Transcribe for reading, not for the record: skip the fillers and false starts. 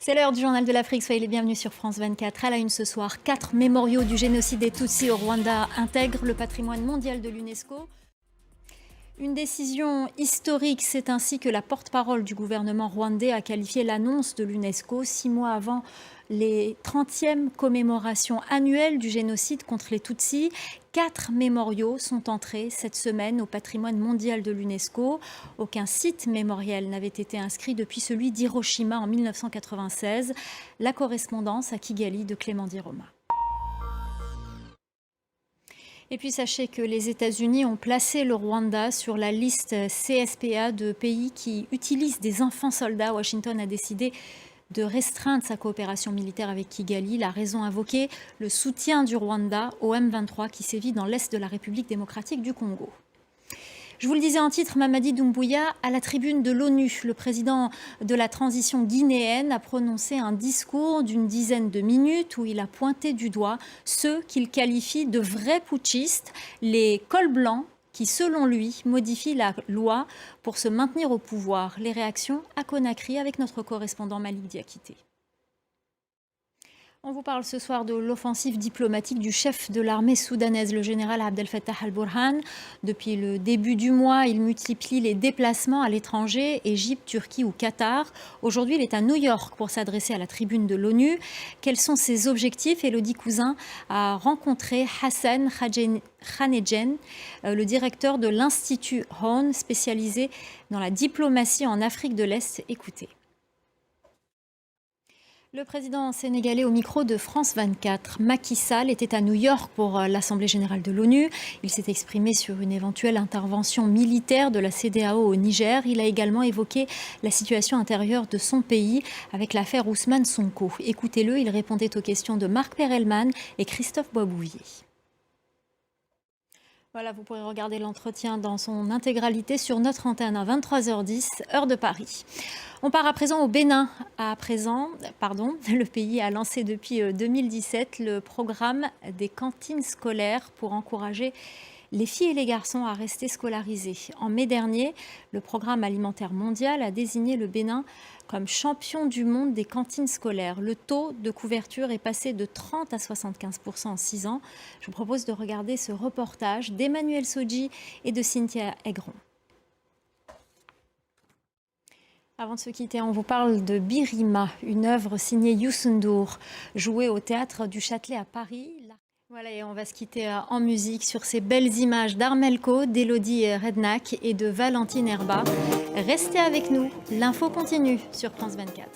C'est l'heure du journal de l'Afrique, soyez les bienvenus sur France 24. À la une ce soir, 4 mémoriaux du génocide des Tutsis au Rwanda intègrent le patrimoine mondial de l'UNESCO. Une décision historique, c'est ainsi que la porte-parole du gouvernement rwandais a qualifié l'annonce de l'UNESCO 6 mois avant les 30e commémorations annuelles du génocide contre les Tutsis. 4 mémoriaux sont entrés cette semaine au patrimoine mondial de l'UNESCO. Aucun site mémoriel n'avait été inscrit depuis celui d'Hiroshima en 1996. La correspondance à Kigali de Clément Diroma. Et puis sachez que les États-Unis ont placé le Rwanda sur la liste CSPA de pays qui utilisent des enfants soldats. Washington a décidé de restreindre sa coopération militaire avec Kigali. La raison invoquée, le soutien du Rwanda au M23 qui sévit dans l'est de la République démocratique du Congo. Je vous le disais en titre, Mamadi Doumbouya, à la tribune de l'ONU, le président de la transition guinéenne a prononcé un discours d'une dizaine de minutes où il a pointé du doigt ceux qu'il qualifie de vrais putschistes, les cols blancs qui, selon lui, modifient la loi pour se maintenir au pouvoir. Les réactions à Conakry avec notre correspondant Malik Diakité. On vous parle ce soir de l'offensive diplomatique du chef de l'armée soudanaise, le général Abdel Fattah al-Burhan. Depuis le début du mois, il multiplie les déplacements à l'étranger, Égypte, Turquie ou Qatar. Aujourd'hui, il est à New York pour s'adresser à la tribune de l'ONU. Quels sont ses objectifs? Élodie Cousin a rencontré Hassan Khanedjen, le directeur de l'Institut Horn, spécialisé dans la diplomatie en Afrique de l'Est. Écoutez. Le président sénégalais au micro de France 24, Macky Sall, était à New York pour l'Assemblée générale de l'ONU. Il s'est exprimé sur une éventuelle intervention militaire de la CEDEAO au Niger. Il a également évoqué la situation intérieure de son pays avec l'affaire Ousmane Sonko. Écoutez-le, il répondait aux questions de Marc Perelman et Christophe Boisbouvier. Voilà, vous pourrez regarder l'entretien dans son intégralité sur notre antenne à 23h10, heure de Paris. On part à présent au Bénin. Le pays a lancé depuis 2017 le programme des cantines scolaires pour encourager les filles et les garçons à rester scolarisés. En mai dernier, le programme alimentaire mondial a désigné le Bénin comme champion du monde des cantines scolaires. Le taux de couverture est passé de 30 à 75% en 6 ans. Je vous propose de regarder ce reportage d'Emmanuel Sodji et de Cynthia Aigron. Avant de se quitter, on vous parle de Birima, une œuvre signée Youssou N'Dour, jouée au Théâtre du Châtelet à Paris. Voilà, et on va se quitter en musique sur ces belles images d'Armelco, d'Élodie Rednac et de Valentine Herba. Restez avec nous, l'info continue sur France 24.